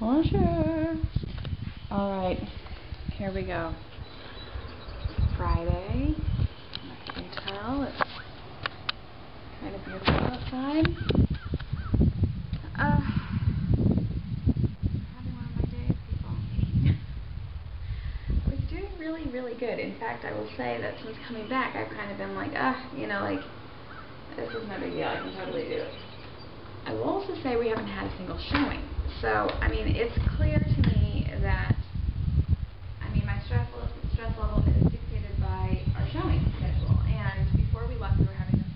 Pleasure. Alright, here we go. Friday. As you can tell, it's kind of beautiful outside. Having one of my days, people. I was doing really good. In fact, I will say that since coming back, I've kind of been like, this is no big deal. I can totally do it. I will also say we haven't had a single showing. So, I mean, it's clear to me that, my stress level is dictated by our showing schedule. And before we left, we were having this,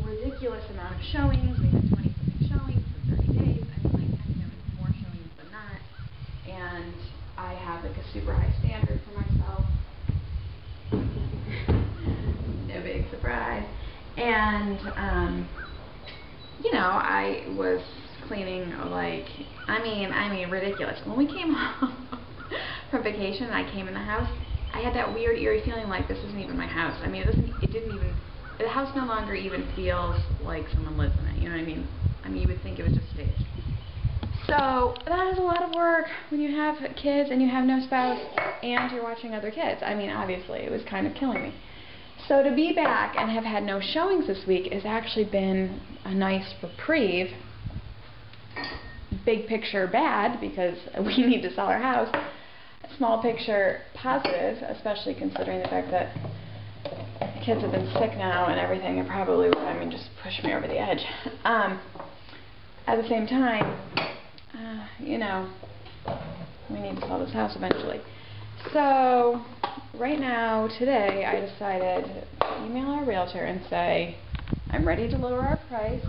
ridiculous amount of showings. We had 20-something showings in 30 days. I think it's more showings than not. And I have, a super high standard for myself. No big surprise. And, I was cleaning ridiculous. When we came home from vacation and I came in the house, I had that weird, eerie feeling like this isn't even my house. The house no longer even feels like someone lives in it, you know what I mean? You would think it was just staged. So, that is a lot of work when you have kids and you have no spouse and you're watching other kids. Obviously, it was kind of killing me. So to be back and have had no showings this week has actually been a nice reprieve. Big picture bad, because we need to sell our house. Small picture positive, especially considering the fact that the kids have been sick now and everything, and probably would, just push me over the edge. At the same time, we need to sell this house eventually. So, right now, today, I decided to email our realtor and say, I'm ready to lower our price,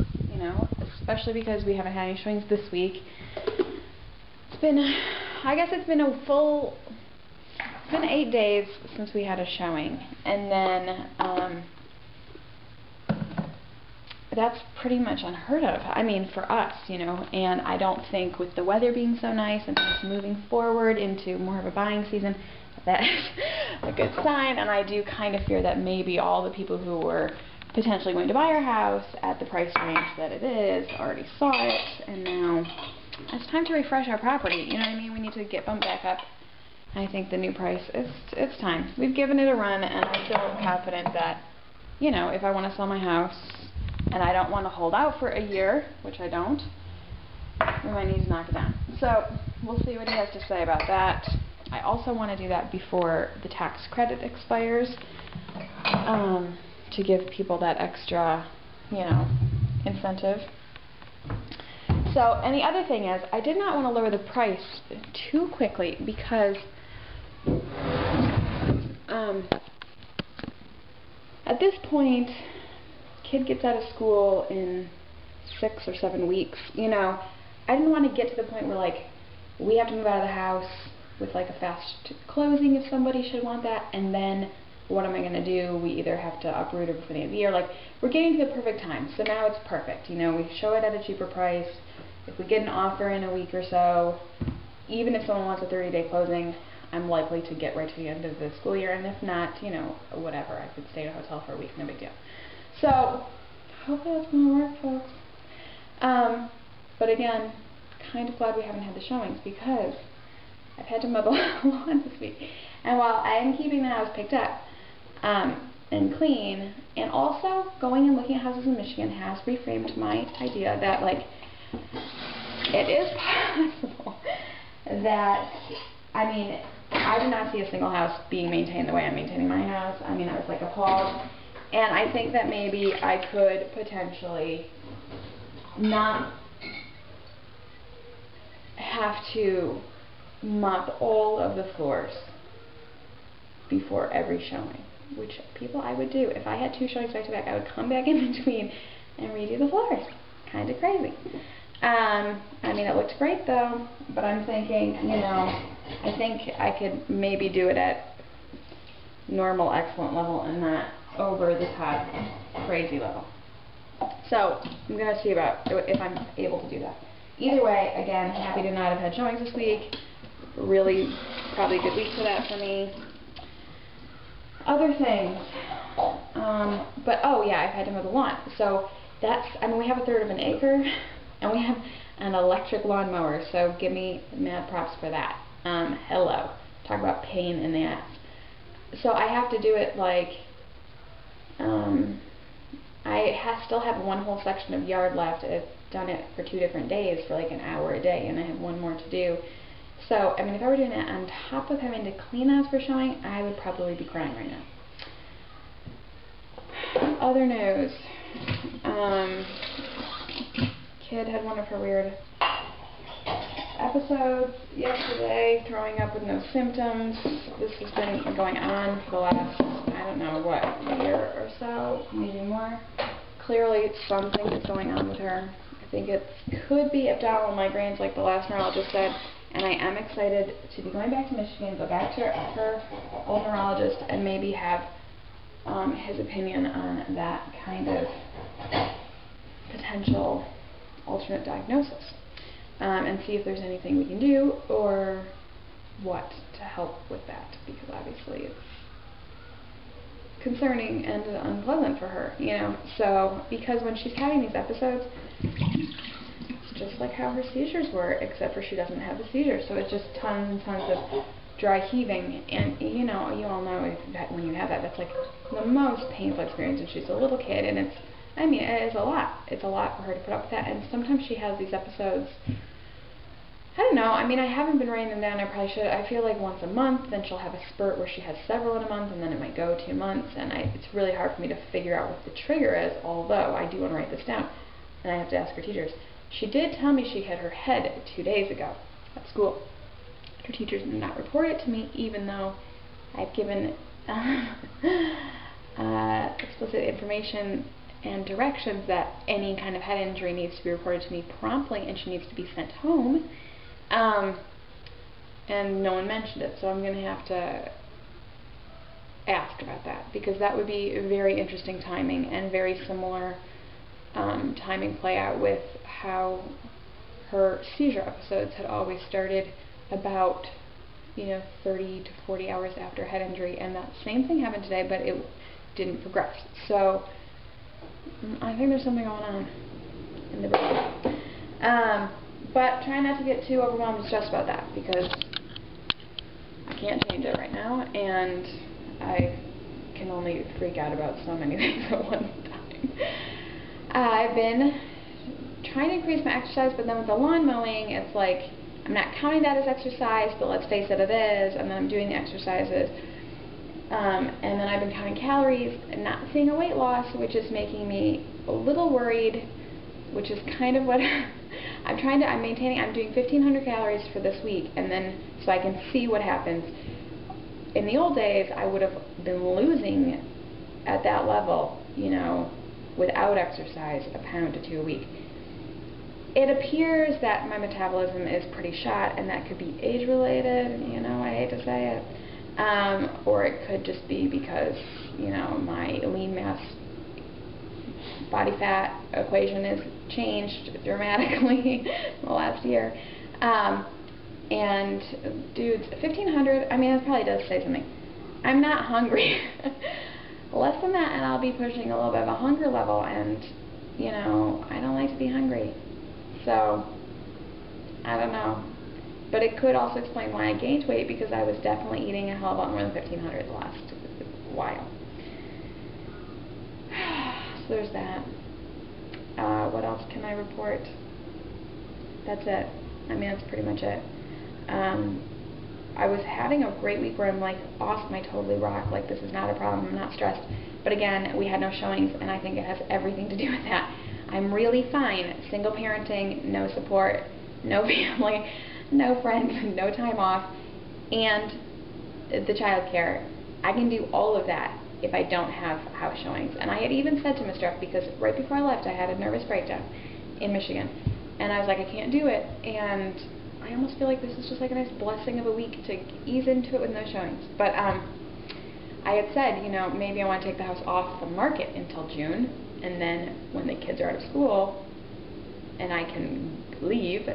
especially because we haven't had any showings this week. It's been 8 days since we had a showing, and then, that's pretty much unheard of, for us, and I don't think with the weather being so nice and things moving forward into more of a buying season, that's a good sign. And I do kind of fear that maybe all the people who were potentially going to buy our house at the price range that it is already saw it, and now it's time to refresh our property, you know what I mean? We need to get bumped back up. I think the new price, it's time. We've given it a run, and I feel confident that, if I want to sell my house, and I don't want to hold out for a year, which I don't, we might need to knock it down. So, we'll see what he has to say about that. I also want to do that before the tax credit expires, to give people that extra, incentive. So, and the other thing is, I did not want to lower the price too quickly, because at this point, kid gets out of school in 6 or 7 weeks, I didn't want to get to the point where, we have to move out of the house with, a fast closing if somebody should want that, and then what am I going to do? We either have to uproot or before the end of the year. We're getting to the perfect time, so now it's perfect, we show it at a cheaper price. If we get an offer in a week or so, even if someone wants a 30-day closing, I'm likely to get right to the end of the school year, and if not, whatever, I could stay at a hotel for a week, no big deal. So, hopefully that's going to work, folks. But again, kind of glad we haven't had the showings, because I've had to mow the lawn this week. And while I am keeping the house picked up and clean, and also going and looking at houses in Michigan has reframed my idea that, it is possible that, I did not see a single house being maintained the way I'm maintaining my house. I was, appalled. And I think that maybe I could potentially not have to mop all of the floors before every showing, which I would do. If I had 2 showings back to back, I would come back in between and redo the floors. Kind of crazy. It looked great though, but I'm thinking, I think I could maybe do it at normal, excellent level and not over the top crazy level. So, I'm going to see about if I'm able to do that. Either way, again, happy to not have had showings this week. Really, probably a good week for that for me. Other things. I've had to mow the lawn. So, that's, we have 1/3 of an acre. And we have an electric lawnmower, so give me mad props for that. Hello. Talk about pain in the ass. So I have to do it like, still have one whole section of yard left. I've done it for 2 different days for like an hour a day, and I have one more to do. So, I mean, if I were doing it on top of having to clean as for showing, I would probably be crying right now. Other news. Kid had one of her weird episodes yesterday, throwing up with no symptoms. This has been going on for the last, I don't know, what, year or so, maybe more. Clearly something is going on with her. I think it could be abdominal migraines like the last neurologist said, and I am excited to be going back to Michigan, go back to her old neurologist, and maybe have his opinion on that kind of potential alternate diagnosis, and see if there's anything we can do or what to help with that, because obviously it's concerning and unpleasant for her, you know. So, because when she's having these episodes, it's just like how her seizures were, except for she doesn't have the seizures, so it's just tons and tons of dry heaving, and you know, you all know when you have that, that's like the most painful experience, and she's a little kid, and it's, I mean, it's a lot. It's a lot for her to put up with that, and sometimes she has these episodes, I don't know, I mean, I haven't been writing them down, I probably should. I feel like once a month, then she'll have a spurt where she has several in a month, and then it might go 2 months, and it's really hard for me to figure out what the trigger is, although I do want to write this down, and I have to ask her teachers. She did tell me she hit her head 2 days ago at school. Her teachers did not report it to me, even though I've given explicit information and directions that any kind of head injury needs to be reported to me promptly, and she needs to be sent home. And no one mentioned it, so I'm going to have to ask about that, because that would be very interesting timing and very similar timing play out with how her seizure episodes had always started about, you know, 30 to 40 hours after head injury, and that same thing happened today, but it didn't progress. So I think there's something going on in the brain. But try not to get too overwhelmed and stressed about that, because I can't change it right now, and I can only freak out about so many things at one time. I've been trying to increase my exercise, but then with the lawn mowing, it's like, I'm not counting that as exercise, but let's face it, it is, and then I'm doing the exercises. And then I've been counting calories and not seeing a weight loss, which is making me a little worried, which is kind of what I'm maintaining. I'm doing 1,500 calories for this week, and then so I can see what happens. In the old days, I would have been losing at that level, you know, without exercise, 1 pound to 2 a week. It appears that my metabolism is pretty shot, and that could be age-related, you know, I hate to say it. Or it could just be because, you know, my lean mass body fat equation has changed dramatically in the last year. And dudes, 1,500, I mean, that probably does say something. I'm not hungry. Less than that, and I'll be pushing a little bit of a hunger level, and, you know, I don't like to be hungry. So, I don't know. But it could also explain why I gained weight, because I was definitely eating a hell of a lot more than 1,500 the last while. So there's that. What else can I report? That's it. I mean, that's pretty much it. I was having a great week where I'm like, awesome, I totally rock, like this is not a problem, I'm not stressed. But again, we had no showings, and I think it has everything to do with that. I'm really fine. Single parenting, no support, no family, no friends, no time off, and the child care. I can do all of that if I don't have house showings. And I had even said to Mr. F, because right before I left I had a nervous breakdown in Michigan, and I was like, I can't do it, and I almost feel like this is just like a nice blessing of a week to ease into it with no showings. But I had said, you know, maybe I want to take the house off the market until June, and then when the kids are out of school and I can leave,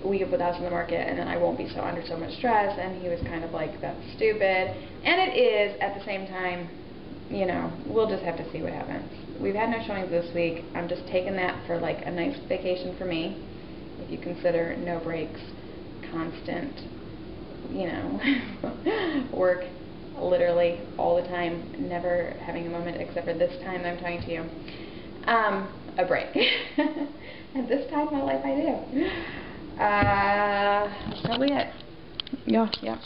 we can put the house on the market, and then I won't be so under so much stress. And he was kind of like, that's stupid. And it is, at the same time, you know, we'll just have to see what happens. we've had no showings this week. I'm just taking that for like a nice vacation for me. If you consider no breaks, constant, you know, work literally all the time, never having a moment except for this time that I'm talking to you, a break. At this time in my life I do. That's probably it. Yeah.